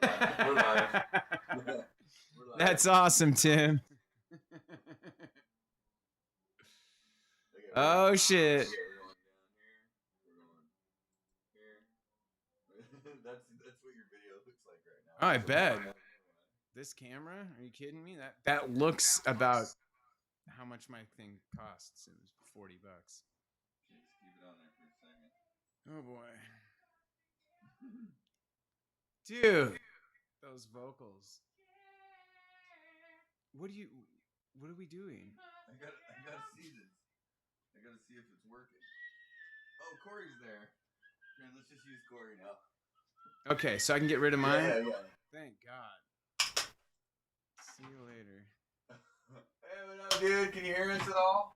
We're live. We're live. That's awesome, Tim. Oh shit. Okay, we're going down here. We're going here. That's what your video looks like right now. Oh, I bet. This camera? Are you kidding me? That looks about how much my thing costs. It was $40. Just keep it on there for a second. Oh boy. Dude, those vocals. What are we doing? I gotta see this. I gotta see if it's working. Oh, Corey's there. Here, let's just use Corey now. Okay, so I can get rid of mine? Yeah. Thank God. See you later. Hey, what up, dude? Can you hear us at all?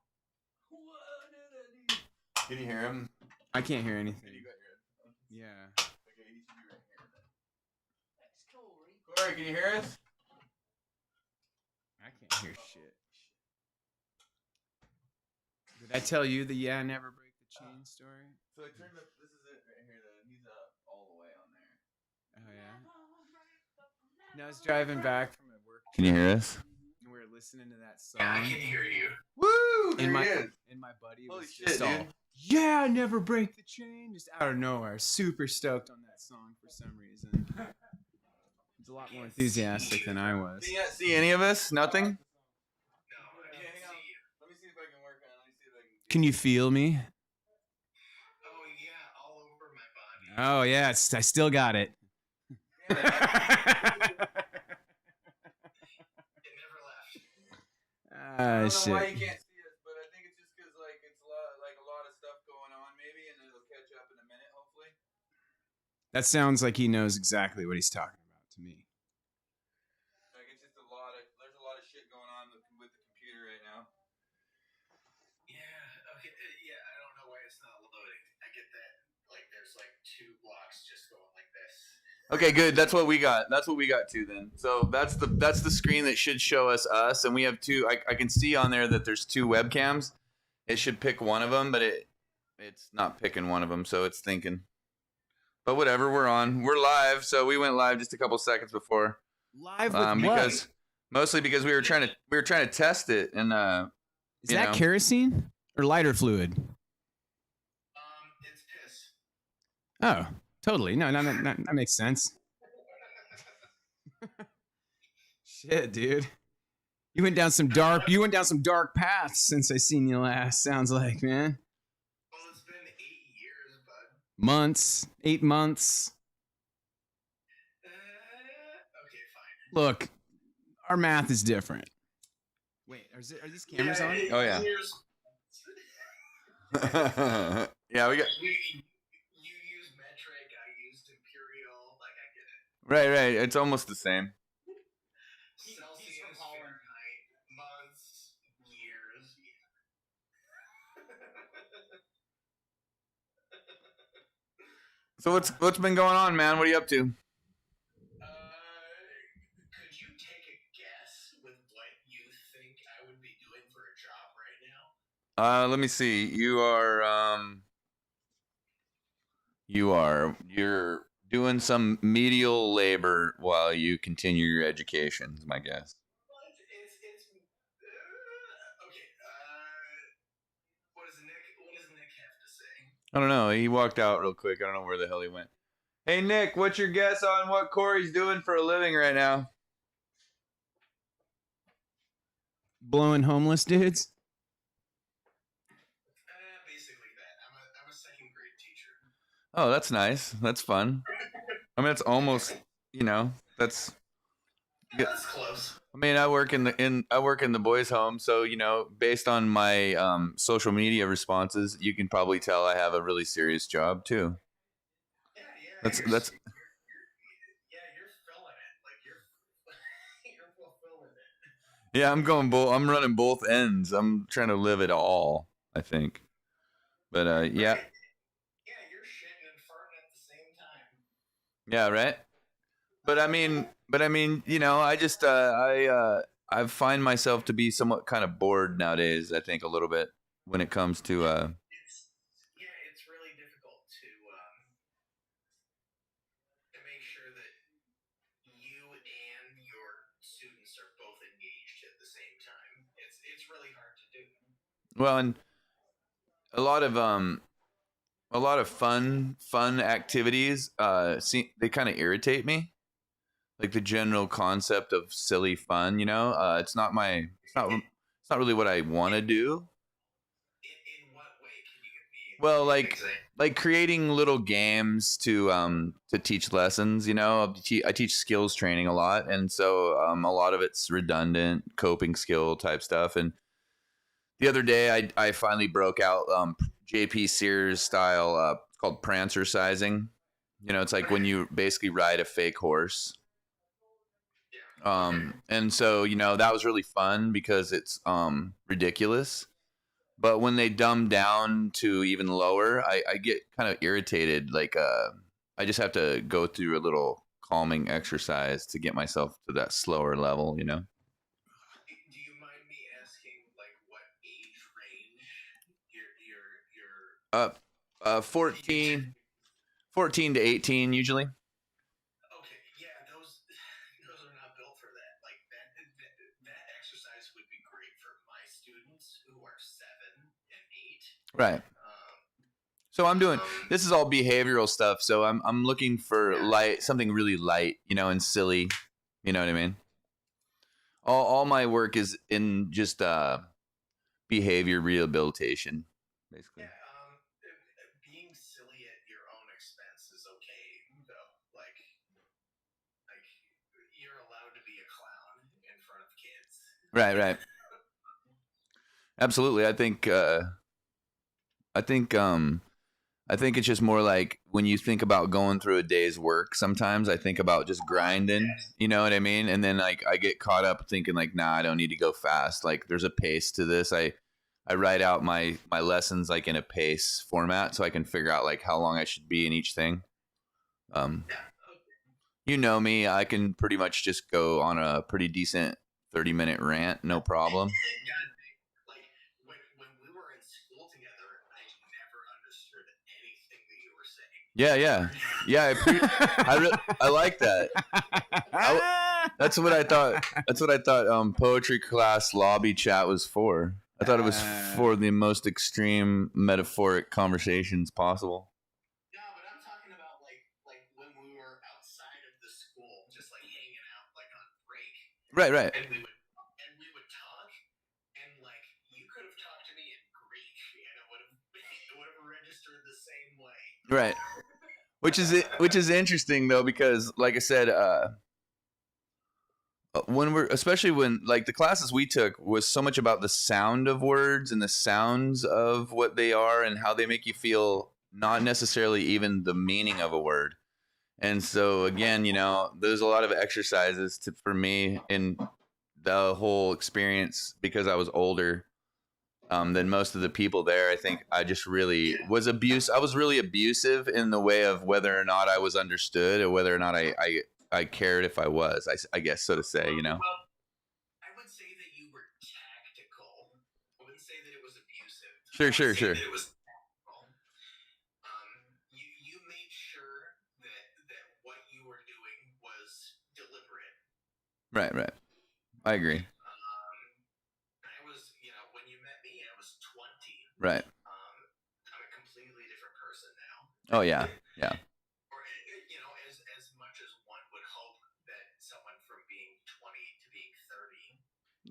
Can you hear him? I can't hear anything. You got your headphones? Yeah. Okay, he should be right here then. That's Corey. Corey, can you hear us? I can't hear shit. Did I tell you the never break the chain story? So I turned up. This is it right here. He's all the way on there. Oh yeah. No, I was driving back from my work. Can you hear us? And we were listening to that song. Yeah, I can hear you. Woo! There And my he is. and my buddy Holy was shit, just all, dude. yeah, never break the chain, just out of nowhere, super stoked on that song for some reason. He's a lot more enthusiastic than I was. Can you not see any of us? Nothing? No, I Okay, can't hang on. see you. Let me see if I can work on it. Let me see if I can. Can you feel me? Oh yeah, all over my body. Oh yeah, I still got it. It never left. I don't know Shit. why you can't see us, but I think it's just because it's a lot of stuff going on maybe, and it'll catch up in a minute hopefully. That sounds like he knows exactly what he's talking about to me. Like it's just there's a lot of shit going on with the computer right now. Yeah. Okay. Yeah. I don't know why it's not loading. I get that. Like, there's like 2 blocks just going like this. Okay, good. That's what we got. That's what we got too then. So that's the screen that should show us, and we have 2. I can see on there that there's 2 webcams. It should pick one of them, but it's not picking one of them, so it's thinking. But whatever, we're on. We're live, so we went live just a couple seconds before. Live with what? Mostly because we were trying to test it, and Is that kerosene or lighter fluid? It's piss. Oh, totally. No, that makes sense. Shit, dude. You went down some dark paths since I seen you last, sounds like, man. Well, it's been 8 years, bud. Months, 8 months. Okay, fine. Look, our math is different. Wait, are these cameras on? Oh, yeah. Yeah, we got. You use metric, I used imperial. Like, I get it. Right. It's almost the same. Celsius, Fahrenheit, months, years. So what's been going on, man? What are you up to? Could you take a guess with what you think I would be doing for a job right now? Let me see. You're doing some medial labor while you continue your education, is my guess. Well, it's okay. What does Nick have to say? I don't know. He walked out real quick. I don't know where the hell he went. Hey, Nick, what's your guess on what Corey's doing for a living right now? Blowing homeless dudes? Basically that. I'm a second grade teacher. Oh, that's nice. That's fun. I mean, it's almost, that's. Yeah, that's close. I mean, I work in the boys' home, so based on my social media responses, you can probably tell I have a really serious job too. Yeah. That's. You're filling it. Like you're fulfilling it. Yeah, I'm running both ends. I'm trying to live it all, I think. But yeah. Yeah, you're shitting and farting at the same time. Yeah, right. But I mean, I just I find myself to be somewhat kind of bored nowadays. I think a little bit when it comes to it's really difficult to make sure that same time. It's really hard to do. Well, and a lot of fun activities they kind of irritate me, like the general concept of silly fun, it's not really what I want to do. In what way can you give me Well, an example? like creating little games to teach lessons. I teach skills training a lot, and so a lot of it's redundant coping skill type stuff. And the other day, I finally broke out JP Sears style. It's called prancercising. It's like when you basically ride a fake horse. And so that was really fun because it's ridiculous. But when they dumb down to even lower, I get kind of irritated. Like I just have to go through a little calming exercise to get myself to that slower level. Do you mind me asking, like, what age range your Uh, 14 to 18 usually. Okay, yeah, those are not built for that. Like that exercise would be great for my students who are 7 and 8. Right. So I'm doing Um, this is all behavioral stuff. So I'm looking for Yeah. something really light, and silly. You know what I mean? All my work is in just behavior rehabilitation, basically. yeah, being silly at your own expense is okay, though. Like you're allowed to be a clown in front of kids. Right, right. Absolutely. I think I think it's just more like when you think about going through a day's work, sometimes I think about just grinding, Yes. you know what I mean? And then like I get caught up thinking like, nah, I don't need to go fast. Like there's a pace to this. I write out my lessons like in a pace format so I can figure out like how long I should be in each thing. Um, Yeah. Okay. you know me, I can pretty much just go on a pretty decent 30-minute rant, no problem. God, like when we were in school together, I never understood anything that you were saying. Yeah, yeah. Yeah, I like that. That's what I thought. That's what I thought. Poetry class lobby chat was for. I thought it was for the most extreme metaphoric conversations possible. No, but I'm talking about like when we were outside of the school, just like hanging out, like on break, Right, right, and we would talk, and like you could have talked to me in Greek, and it would have registered the same way. right. Which is interesting though because, like I said, when we're especially when like the classes we took was so much about the sound of words and the sounds of what they are and how they make you feel, not necessarily even the meaning of a word. And so again, there's a lot of exercises for me in the whole experience because I was older than most of the people there. I think I just really was I was really abusive in the way of whether or not I was understood or whether or not I cared if I was. I guess so to say. Well, I would say that you were tactical. I wouldn't say that it was abusive. Sure, I would sure, say sure. that it was tactical. You made sure that what you were doing was deliberate. Right, right. I agree. I was, when you met me, I was 20. Right. I'm a completely different person now. Oh yeah, yeah. Or as much as one would hope that someone from being 20 to being 30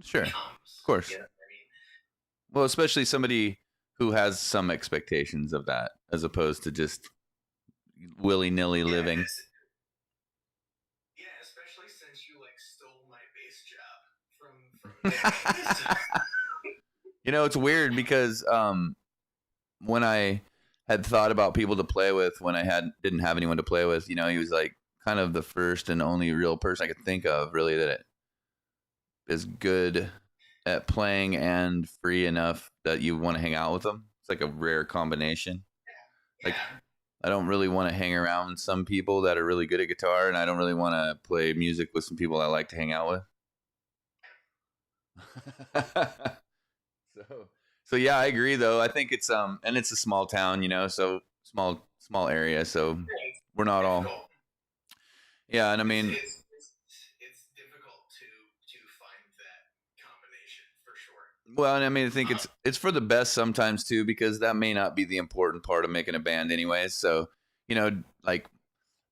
Sure. becomes. Of course. You know what I mean? Well, especially somebody who has some expectations of that, as opposed to just willy-nilly living. Yeah, especially since you like stole my bass job from It's weird because when I had thought about people to play with, when I didn't have anyone to play with, he was like kind of the first and only real person I could think of, really, that is good at playing and free enough that you want to hang out with them. It's like a rare combination. Like I don't really want to hang around some people that are really good at guitar, and I don't really want to play music with some people I like to hang out with. So yeah, I agree though. I think it's and it's a small town, so small area, so we're not all. Yeah, and I mean, it's difficult to find that Well, and I mean, I think it's for the best sometimes too, because that may not be the important part of making a band, anyways. So, like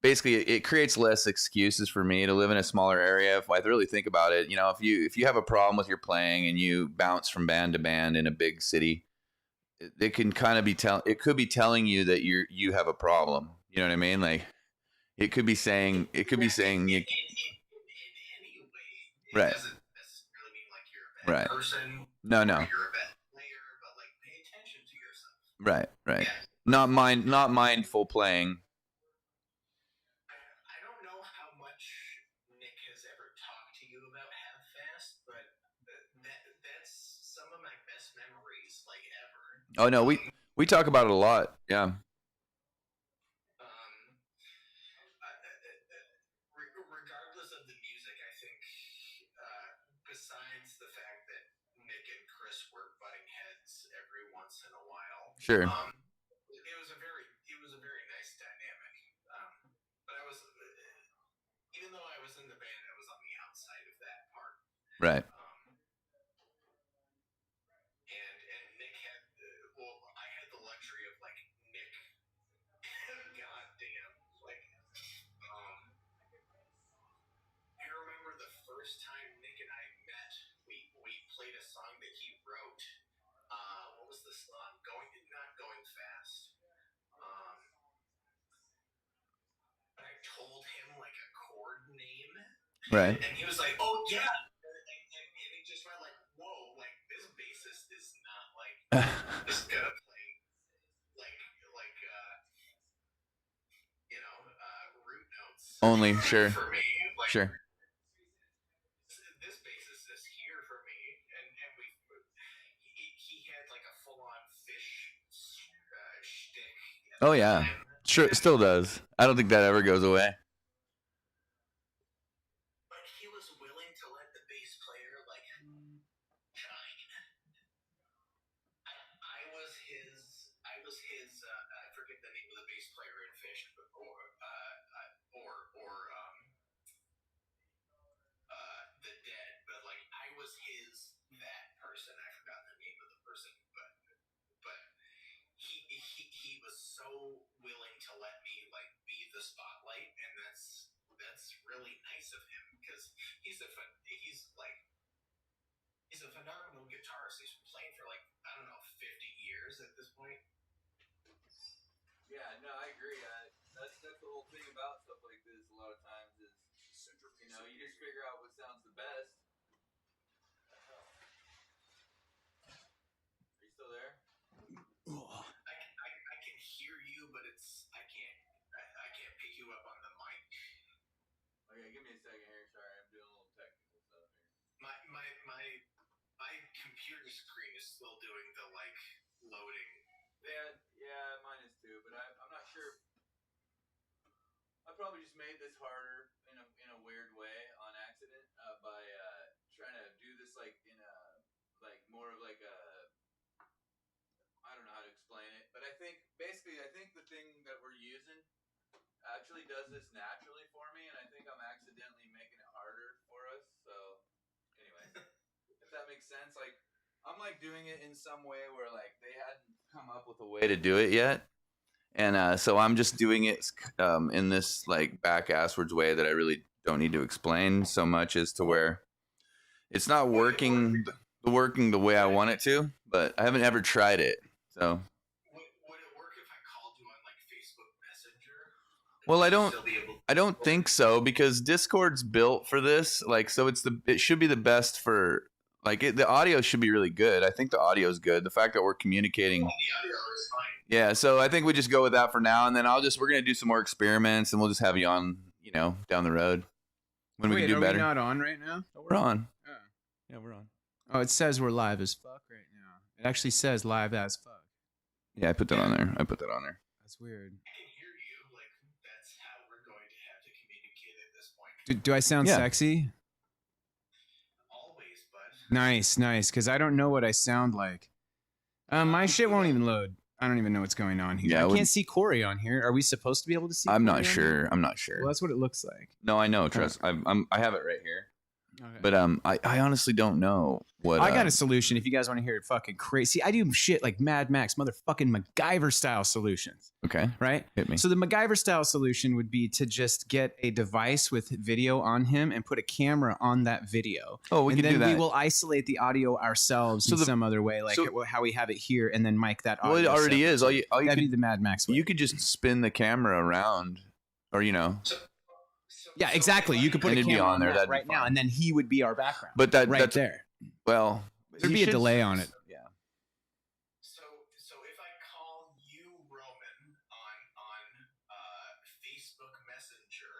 basically, it creates less excuses for me to live in a smaller area. If I really think about it, if you have a problem with your playing and you bounce from band to band in a big city, it can kind of it could be telling you that you have a problem. You know what I mean? Like it could be saying you In any way, it right, doesn't necessarily mean like you're a bad right. person No, or no. you're a bad player, but like pay attention to yourself. Right, right. Yeah. Not mindful playing. I don't know how much Nick has ever talked to you about Half Fast, but that's some of my best memories like ever. Oh no, we talk about it a lot. Yeah. Regardless of the music, I think, besides the fact that Nick and Chris were butting heads every once in a while, Sure. It was a very nice dynamic. But I was, even though I was in the band, I was on the outside of that part. Right. And Nick had, I had the luxury of like Nick. God damn, like, I remember the first time Nick and I met, we played a song that he wrote. What was the song? Not going fast. But I told him like a chord name, Right. and he was like, "Oh yeah," and he just went like, "Whoa, like this bassist is not like just gonna play like root notes Only, sure. for me, like." Sure. This bassist is here for me, and he had like a full-on fish shtick. Oh yeah. Sure, it still does. I don't think that ever goes away. But he was willing to let the bass player like shine. I was his. I forget the name of the bass player in Fish, or the Dead, but like I was that person. I forgot the name of the person, but he was so willing to let me like be the spotlight, and that's really nice of him because he's a phenomenal guitarist. He's been playing for like I don't know 50 years at this point. Yeah, no, I agree. That's the whole thing about stuff like this. A lot of times is you just figure out what sounds the best. Are you still there? I can hear you, but I can't pick you up on the mic. Okay, give me a second here. Sorry, I'm doing a little technical stuff here. My computer screen is still doing the like loading. Yeah, mine is too. But I'm not sure. I probably just made this harder in a weird way on accident by trying to do this like in a like more of like a I don't know how to explain it, but I think the thing that we're using actually does this naturally for me, and I think I'm accidentally making it harder for us. So, anyway, if that makes sense, like I'm like doing it in some way where like they hadn't come up with a way to do it yet, and so I'm just doing it in this like back asswards way that I really don't need to explain so much as to where it's not working the way I want it to, but I haven't ever tried it. So would it work if I called you on like Facebook Messenger? well, I don't think so because Discord's built for this. Like, so it should be the best for like the audio should be really good. I think the audio is good. The fact that we're communicating. The audio is fine. Yeah, so I think we just go with that for now, and then we're gonna do some more experiments, and we'll just have you on, down the road when we can do better. Are we not on right now? Oh, we're on. Oh. Yeah, we're on. Oh, it says we're live as fuck right now. It actually says live as fuck. Yeah, I put that on there. That's weird. I can hear you. Like that's how we're going to have to communicate at this point. Do I sound sexy? Always, bud. Nice. Because I don't know what I sound like. My shit won't even load. I don't even know what's going on here. Yeah, I can't see Corey on here. Are we supposed to be able to see? I'm Corey not sure. I'm not sure. Well, that's what it looks like. No, I know. Trust. I have it right here. Okay. But I honestly don't know what. I got a solution if you guys want to hear it fucking crazy. I do shit like Mad Max, motherfucking MacGyver style solutions, Okay, right? hit me. So the MacGyver style solution would be to just get a device with video on him and put a camera on that video. Oh, we and can then do that. we will isolate the audio ourselves in some other way, like how we have it here, and then mic that audio. Well, it already is. All you That'd could, be the Mad Max way. you could just spin the camera around, or Yeah, exactly. You could put And a it'd be camera on on there, there that'd be right now, fine. and then he would be our background. But that's there. well, There'd be a delay on it. Yeah. So if I call you Roman on Facebook Messenger,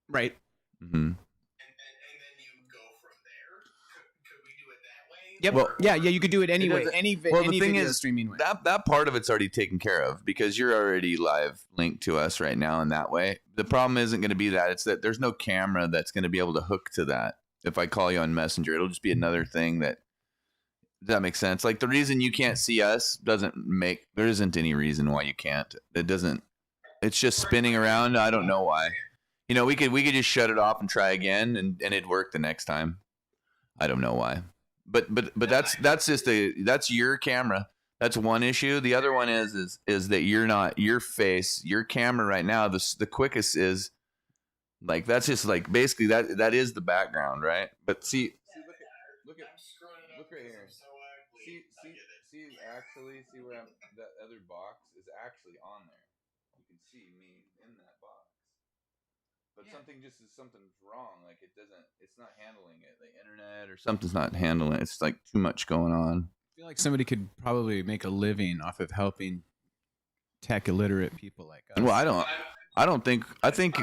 Right. Mm-hmm. and then you go from there, could we do it that way? Yep. Well, yeah. You could do it anyway. doesn't- Any the any thing video is, streaming way. that part of it's already taken care of because you're already live linked to us right now in that way. The problem isn't going to be that. It's that there's no camera that's going to be able to hook to that. If I call you on Messenger, it'll just be another thing that. Does that make sense? Like the reason you can't see us there isn't any reason why you can't. It doesn't. It's just spinning around. I don't know why. We could just shut it off and try again, and it'd work the next time. I don't know why. But that's just that's your camera. That's one issue. The other one is that you're not your face, your camera right now. The quickest is like that's just like basically that is the background, right? But see look right here. See where that other box is actually on there. You can see me in that box. But something's wrong. Like it's not handling it. The internet or something's not handling it. It's like too much going on. I feel like somebody could probably make a living off of helping tech illiterate people like us. Well, I think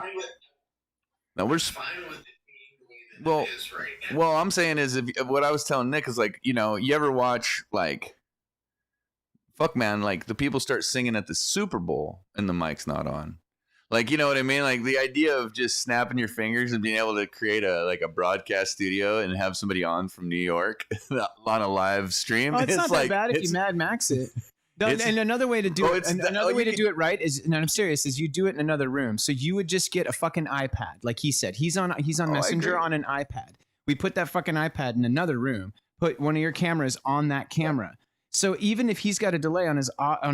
no, we're Fine with it being the way that well, it is right now. well, I'm saying is if what I was telling Nick is like, you ever watch like fuck man, like the people start singing at the Super Bowl and the mic's not on. Like, you know what I mean? Like the idea of just snapping your fingers and being able to create a broadcast studio and have somebody on from New York on a live stream. Oh, it's not like, that bad if you Mad Max it. And another way to do it, do it right is, and I'm serious, is you do it in another room. So you would just get a fucking iPad, like he said. He's on Messenger on an iPad. We put that fucking iPad in another room. Put one of your cameras on that camera. So even if he's got a delay on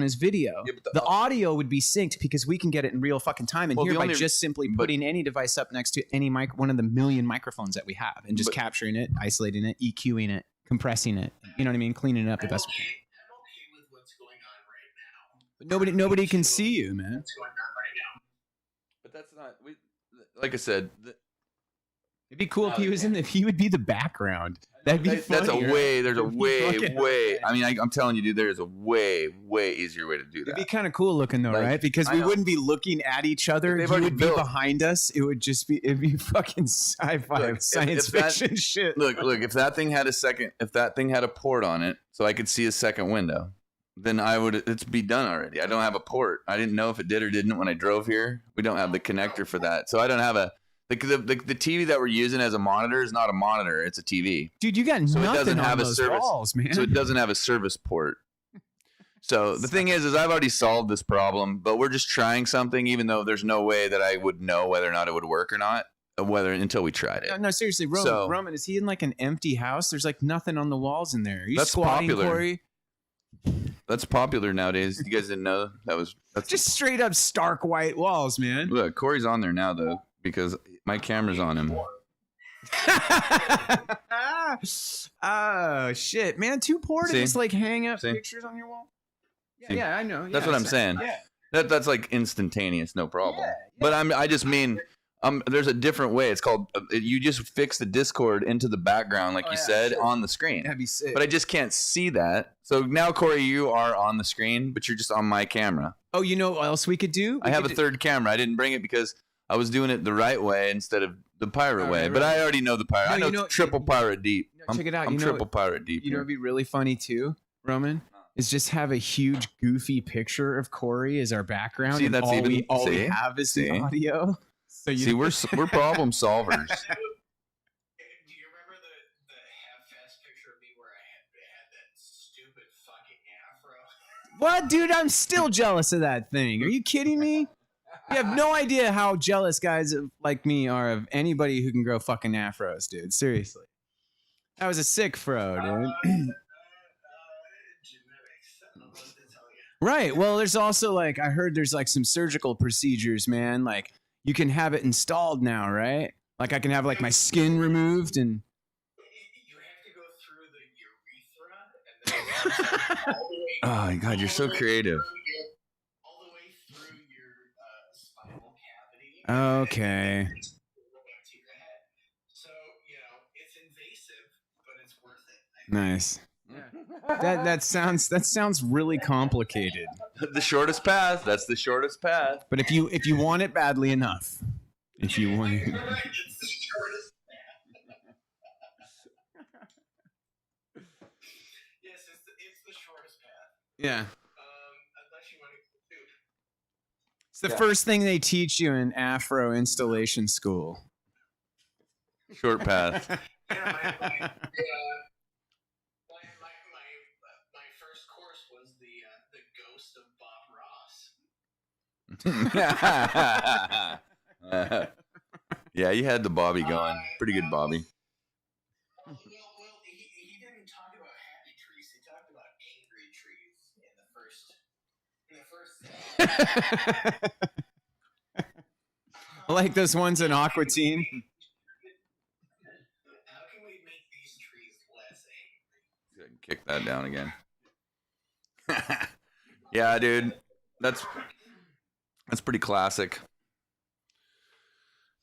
his video, the audio would be synced because we can get it in real fucking time and here by just simply putting any device up next to any one of the million microphones that we have and just capturing it, isolating it, EQing it, compressing it. You know what I mean? Cleaning it up the best we can. I'm okay with what's going on right now. But nobody can see you, man. What's going on right now? But that's not like I said. It'd be cool if he would be the background. That'd be There's a fucking way. I mean, I'm telling you, dude, there's a way easier way to do that. It'd be kind of cool looking though, Like, right? Because we wouldn't be looking at each other. They've He already would be built- behind us. It'd be fucking sci-fi, Look, science if that- fiction shit. Look, if that thing had a port on it, so I could see a second window, then it's be done already. I don't have a port. I didn't know if it did or didn't when I drove here. We don't have the connector for that, so I don't have the TV that we're using as a monitor is not a monitor. It's a TV. Dude, you got So it nothing doesn't on have a those service. walls, man. So it doesn't have a service port. So the thing is I've already solved this problem, but we're just trying something, even though there's no way that I would know whether or not it would work or not, until we tried it. No, seriously, Roman, is he in like an empty house? There's like nothing on the walls in there. Are you That's squatting, popular. Corey? That's popular nowadays. You guys didn't know that's Just straight up stark white walls, man. Look, Corey's on there now though because my camera's on him. Oh shit, man! Too poor to See? just like hang up See? pictures on your wall. See? Yeah, I know. That's yeah, what I'm saying. Yeah. That's like instantaneous, no problem. Yeah. But I just mean there's a different way. It's called you just fix the Discord into the background, like you said, sure. on the screen. That'd be sick. But I just can't see that. So now, Corey, you are on the screen, but you're just on my camera. Oh, you know what else we could do? I have a third camera. I didn't bring it because I was doing it the right way instead of the pirate way. But I already know the pirate. No, I know, you know- triple pirate deep. No, check it out. I'm You know- triple pirate deep. You know, here. it'd be really funny too, Roman. Is just have a huge goofy picture of Corey as our background. See, and that's all we see? have is See? the audio. So you See, we're problem solvers. Do you remember the half-fast picture of me where I had that stupid fucking afro? what, dude? I'm still jealous of that thing. Are you kidding me? You have no idea how jealous guys like me are of anybody who can grow fucking afros, dude. Seriously. That was a sick fro, dude. Genetics. I don't know what to tell you. Right. Well, there's also like, I heard there's like some surgical procedures, man. Like you can have it installed now, right? Like I can have like my skin removed and. You have to go through the urethra and then all the way. Oh my God, you're so creative. All the way through your spinal cavity. Okay. So, it's invasive, but it's worth it. Nice. That sounds really complicated. The shortest path. That's the shortest path. But if you want it badly enough, if you want it. You're right, it's the shortest path. Yes, it's the shortest path. Yeah. Unless you want to do. It's the first thing they teach you in Afro installation school. Short path. My first course was the ghost of Bob Ross. Yeah, you had the Bobby going. Pretty good Bobby. Well, he didn't talk about happy trees. He talked about angry trees in the first. Like those ones in Aqua Teen. How can we make these trees less angry? Kick that down again. Yeah, dude. That's pretty classic.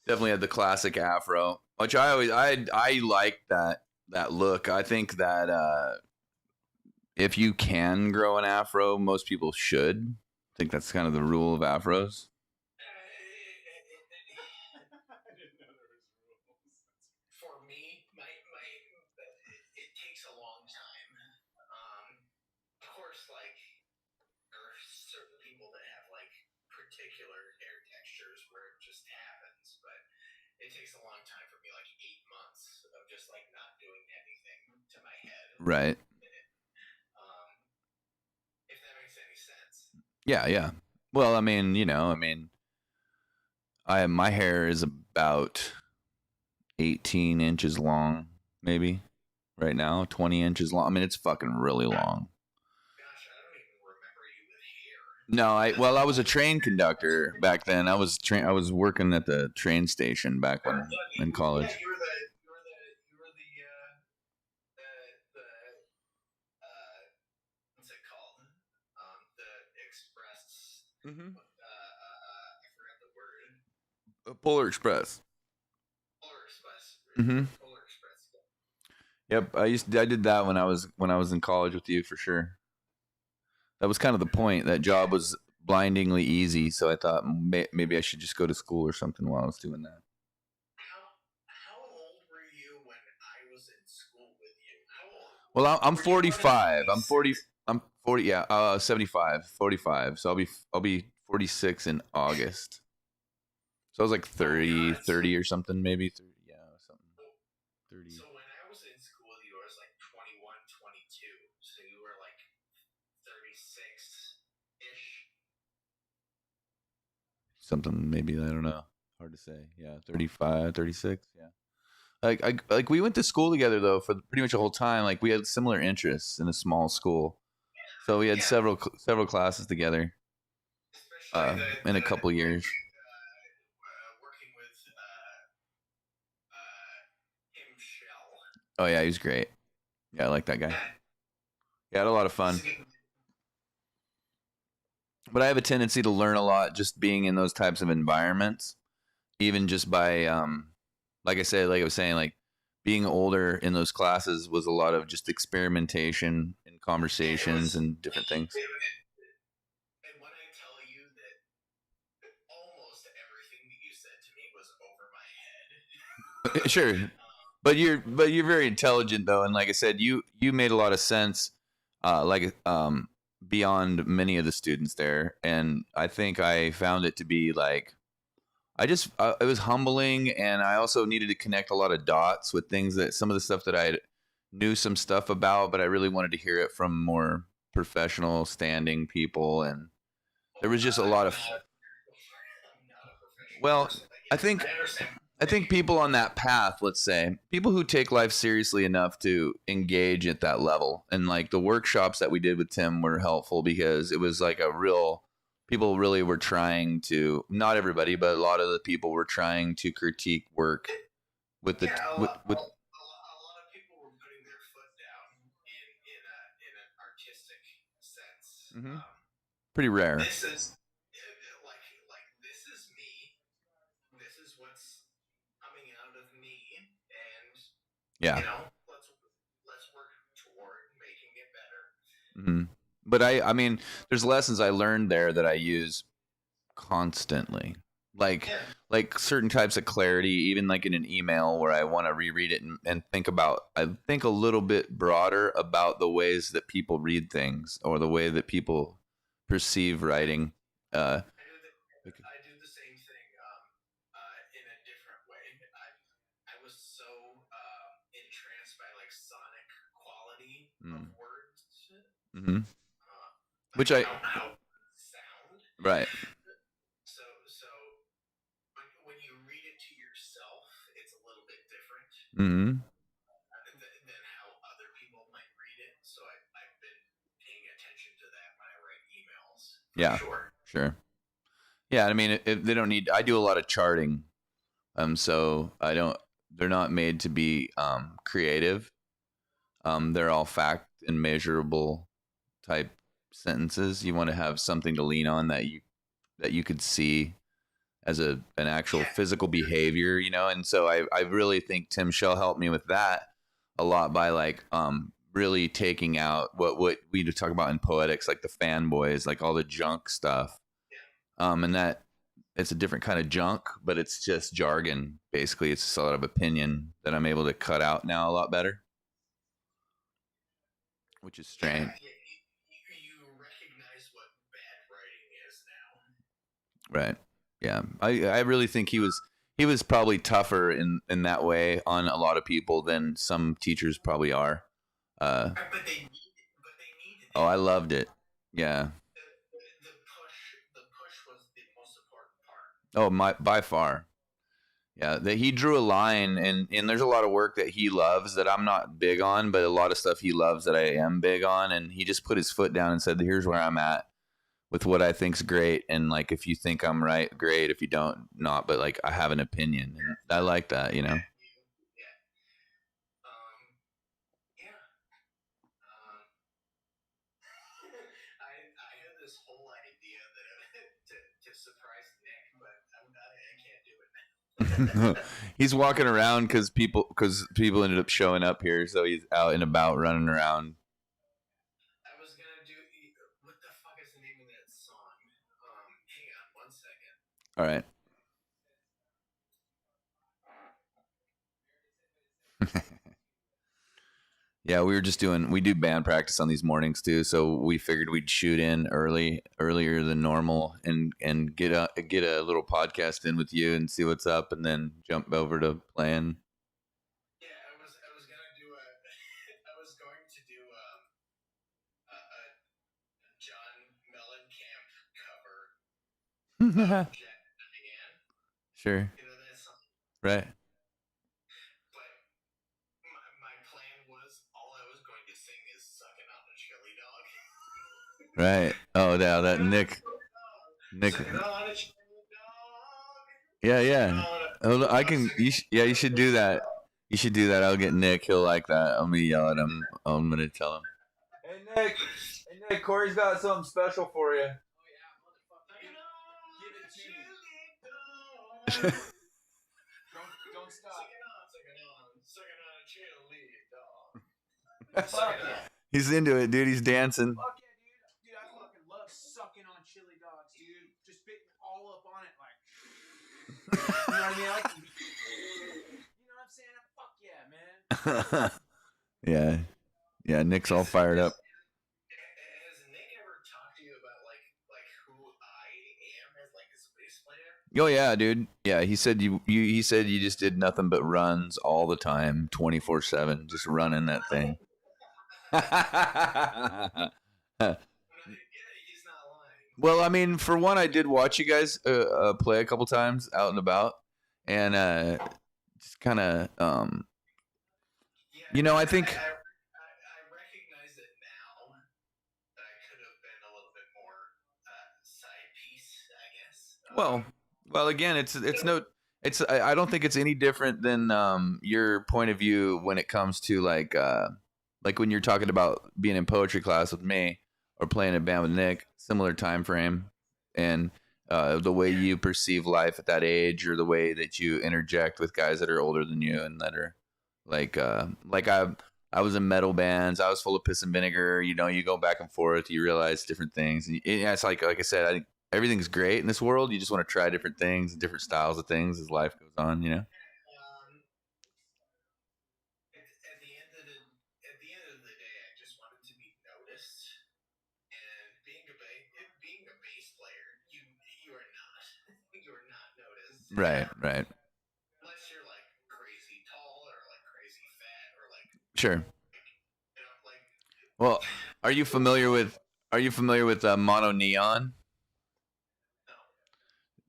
Definitely had the classic afro, which I like that look. I think that if you can grow an afro, most people should. I think that's kind of the rule of afros. For me, it takes a long time. Of course, like there are certain people that have like particular hair textures where it just happens, but it takes a long time for me, like 8 months of just like not doing anything to my head. Right. If that makes any sense. Yeah. Well, I mean, my hair is about 18 inches long, maybe right now, 20 inches long. I mean, it's fucking really long. Gosh, I don't even remember you with hair. No, I was a train conductor back then. I was working at the train station back when in college. Yeah, you were the what's it called? The express. Mm-hmm. I forgot the word. Polar Express. Polar Express. Mm-hmm. Polar Express. Yep, I did that when I was in college with you for sure. That was kind of the point. That job was blindingly easy, so I thought maybe I should just go to school or something while I was doing that. How old were you when I was in school with you? How old? Well, I'm 45. I'm 40. I'm 40. Yeah, 75. 45. So I'll be 46 in August. So I was like 30 or something, maybe 30. Yeah, something. 30. So when I was in school with you, I was like 21, 22. So you were like 36-ish. Something maybe, I don't know. Hard to say. Yeah, 35, 36. Yeah. Like we went to school together though for pretty much the whole time. Like we had similar interests in a small school, so we had several classes together. In a couple years. Working with him, Shell. Oh yeah, he was great. Yeah, I like that guy. Yeah, I had a lot of fun. But I have a tendency to learn a lot just being in those types of environments, even just by like I was saying, like being older in those classes was a lot of just experimentation and conversations and different things. And when I tell you that almost everything that you said to me was over my head. Sure. But you're very intelligent though, and like I said, you made a lot of sense, beyond many of the students there, and I think I found it to be like, it was humbling, and I also needed to connect a lot of dots with things that some of the stuff that I knew some stuff about, but I really wanted to hear it from more professional standing people, and there was just a lot of. Well, I think people on that path, let's say, people who take life seriously enough to engage at that level, and like the workshops that we did with Tim were helpful because it was like people really were trying to, not everybody, but a lot of the people were trying to critique work with the a lot of people were putting their foot down in an artistic sense. Mm-hmm. Pretty rare. This is like this is me. This is what's coming out of me, and yeah, let's work toward making it better. Mm-hmm. But I mean, there's lessons I learned there that I use constantly. Like certain types of clarity, even like in an email where I want to reread it and think a little bit broader about the ways that people read things or the way that people perceive writing. I do the same thing in a different way. I was so entranced by like sonic quality of words. Mm-hmm. Which how sound. Right. So when you read it to yourself, it's a little bit different than how other people might read it. So I've been paying attention to that when I write emails. Sure. Yeah, I mean, they don't need. I do a lot of charting, so I don't. They're not made to be creative. They're all fact and measurable type sentences. You want to have something to lean on that you could see as an actual physical behavior, and so I really think Tim Shell helped me with that a lot by like really taking out what we talk about in poetics, like the fanboys, like all the junk stuff, and that it's a different kind of junk, but it's just jargon. Basically, it's just a lot of opinion that I'm able to cut out now a lot better, which is strange. You recognize what bad writing is now. Right. Yeah. I really think he was probably tougher in that way on a lot of people than some teachers probably are. But they needed it. Oh, I loved it. Yeah. The push was the most important part. Oh, by far. Yeah, that he drew a line, and there's a lot of work that he loves that I'm not big on, but a lot of stuff he loves that I am big on, and he just put his foot down and said, "Here's where I'm at with what I think's great, and like if you think I'm right, great. If you don't, not. But like I have an opinion, and I like that, Yeah. I had this whole idea that to surprise Nick, but I can't do it. He's walking around because people ended up showing up here, so he's out and about running around. I was gonna do what the fuck is the name of that song? Hang on 1 second. All right. Yeah, we do band practice on these mornings too, so we figured we'd shoot in earlier than normal, and get a little podcast in with you and see what's up, and then jump over to playing. Yeah, I was gonna do I was going to do a John Mellencamp cover of Jack Diane. Sure. You know that song? Right. Right. Oh, now that Nick. Yeah. Oh, I can. You should do that. You should do that. I'll get Nick. He'll like that. I'm gonna yell at him. I'm gonna tell him. Hey Nick. Corey's got something special for you. Don't stop. He's into it, dude. He's dancing. Fuck yeah, dude. I fucking love sucking on chili dogs, dude. Just spitting all up on it, like. You know what I mean? You know what I'm saying? Fuck yeah, man. Yeah. Nick's all fired up. Has Nick ever talked to you about like who I am as like a bass player? Oh yeah, dude. Yeah, he said he said you just did nothing but runs all the time, 24/7, just running that thing. Yeah, he's not lying. Well, I mean, for one, I did watch you guys play a couple times out and about, and just kind of, yeah, I think. I recognize it now that I could have been a little bit more side piece, I guess. Well, again, I don't think it's any different than your point of view when it comes to like when you're talking about being in poetry class with me or playing a band with Nick, similar time frame, and the way you perceive life at that age, or the way that you interject with guys that are older than you and that are like I was in metal bands. I was full of piss and vinegar. You go back and forth. You realize different things. And it's like I said, I think everything's great in this world. You just want to try different things and different styles of things as life goes on. At the end of the day, I just wanted to be noticed. And being a bass player, you are not you are not noticed. Right. Unless you're like crazy tall or like crazy fat or like Sure. like. Well, are you familiar with Mono Neon?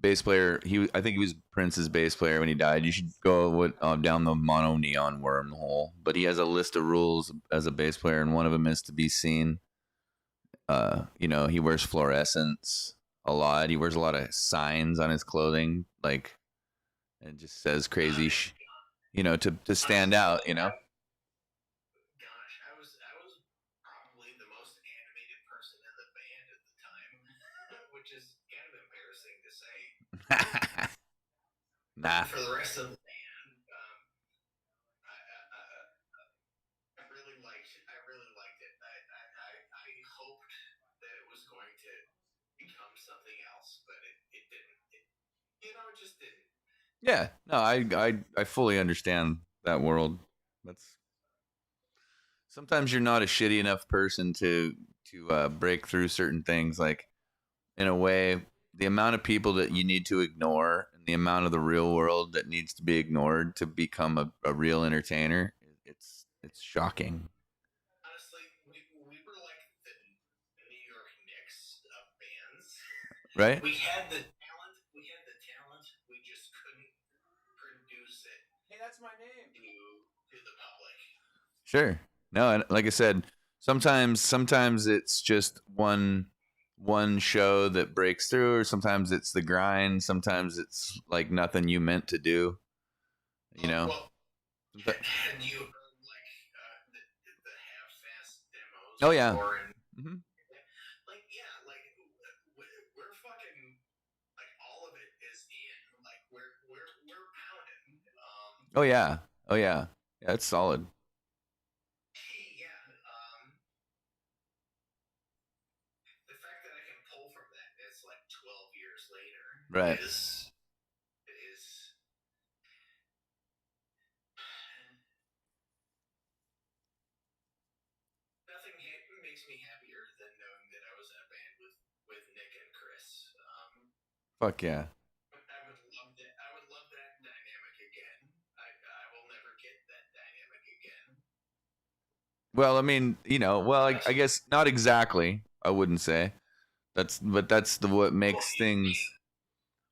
Bass player. I think he was Prince's bass player when he died. You should go down the Mono Neon wormhole. But he has a list of rules as a bass player, and one of them is to be seen. He wears fluorescence a lot. He wears a lot of signs on his clothing, like, and just says crazy, to stand out. Gosh, I was probably the most animated person in the band at the time, which is kind of embarrassing to say. Nah. For the rest of the band, I really liked it. I hoped that it was going to become something else, but it didn't. It just didn't. Yeah, no, I fully understand that world. Sometimes you're not a shitty enough person to break through certain things. Like, in a way, the amount of people that you need to ignore and the amount of the real world that needs to be ignored to become a real entertainer, it's shocking. Honestly, we were like the New York Knicks of bands. Right? We had the talent. We just couldn't produce it. Hey, that's my name. To the public. Sure. No, and like I said, sometimes it's just one show that breaks through, or sometimes it's the grind. Sometimes it's like nothing you meant to do. Well, had you heard like the half-fast demos? Oh yeah. Mm-hmm. Like we're fucking like all of it is in. Like we're pounding. Oh yeah. Yeah, it's solid. The fact that I can pull from that, it's like 12 years later. Right. Is nothing makes me happier than knowing that I was in a band with Nick and Chris. Fuck yeah. I would love that dynamic again. I will never get that dynamic again. Well, I mean, I guess not exactly. I wouldn't say that's what makes things.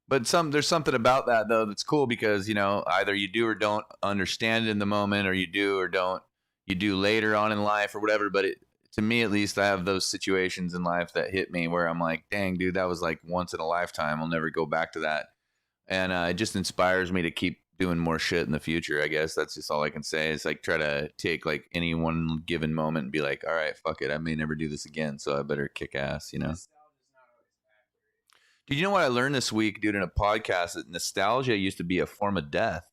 But there's something about that though that's cool, because either you do or don't understand it in the moment, or you do or don't. You do later on in life or whatever. But to me, at least, I have those situations in life that hit me where I'm like, dang, dude, that was like once in a lifetime. I'll never go back to that. And it just inspires me to keep doing more shit in the future. I guess that's just all I can say. Is like try to take like any one given moment and be like, all right, fuck it, I may never do this again, so I better kick ass. Did you know what I learned this week, dude, in a podcast? That nostalgia used to be a form of death.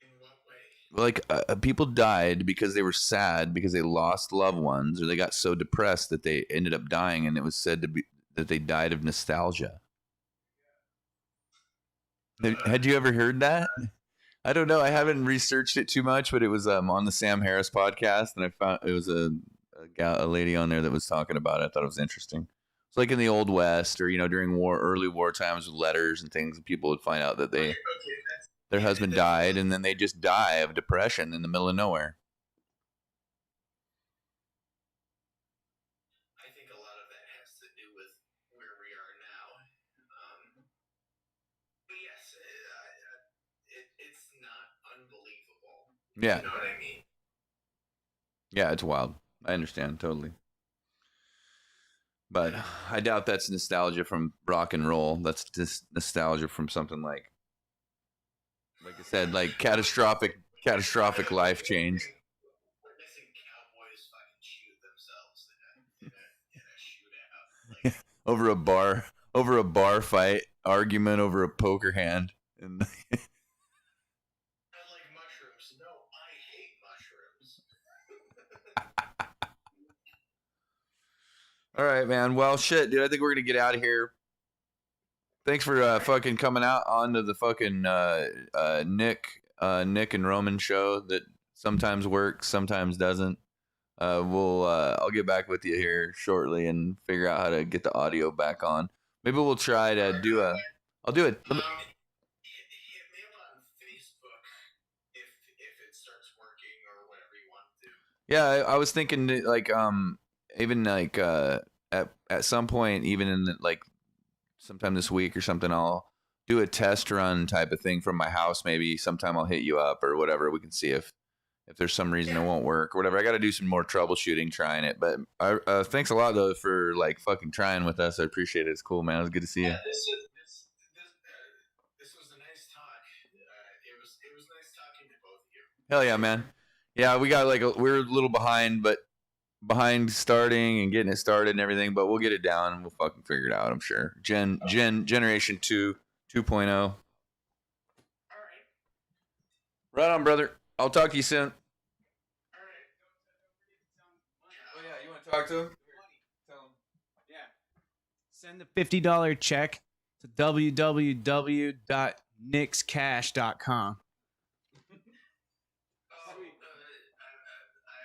In what way? Like people died because they were sad because they lost loved ones, or they got so depressed that they ended up dying, and it was said to be that they died of nostalgia. Had you ever heard that? I don't know. I haven't researched it too much, but it was on the Sam Harris podcast, and I found it was a lady on there that was talking about it. I thought it was interesting. It's like in the Old West, or during early war times with letters and things, people would find out that their husband died, and then they just die of depression in the middle of nowhere. I think a lot of that Yeah. You know what I mean? Yeah, it's wild. I understand totally. But I doubt that's nostalgia from rock and roll. That's just nostalgia from something like I said, like catastrophic life change. Witnessing cowboys fucking shoot themselves in a shootout. Like, over a bar fight, argument over a poker hand. And I like mushrooms. No, I hate mushrooms. all right, man. Well, shit, dude. I think we're gonna get out of here. Thanks for fucking coming out onto the fucking Nick and Roman show that sometimes works, sometimes doesn't. I'll get back with you here shortly and figure out how to get the audio back on. Maybe we'll try to do a. I'll do it. Hit me up on Facebook if it starts working or whatever you want to do. Yeah, I was thinking that, like even like at some point, even in like sometime this week or something, I'll do a test run type of thing from my house. Maybe sometime I'll hit you up or whatever. We can see if there's some reason it won't work or whatever. I got to do some more troubleshooting trying it. But thanks a lot though for like fucking trying with us. I appreciate it. It's cool, man. It was good to see you. Yeah, this was a nice talk. It was nice talking to both of you. Hell yeah, man. Yeah, we got we're a little behind, but behind starting and getting it started and everything, but we'll get it down and we'll fucking figure it out, I'm sure. Generation 2.0. All right. Right on, brother. I'll talk to you soon. All right. Oh yeah, you want to talk to him? Tell him. Yeah. Send the $50 check to www.nixcash.com. I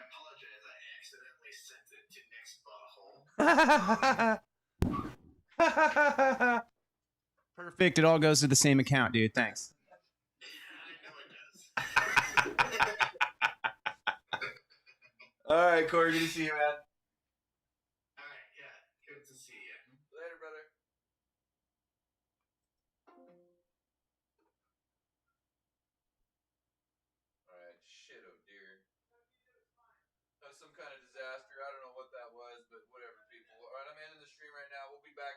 apologize. I accidentally sent it to Nick's butthole. Perfect. It all goes to the same account, dude. Thanks. I know it does. All right, Corey. Good to see you, man. All right. Yeah. Good to see you. Later, brother. All right. Shit, oh dear. That was some kind of disaster. I don't know what that was, but whatever.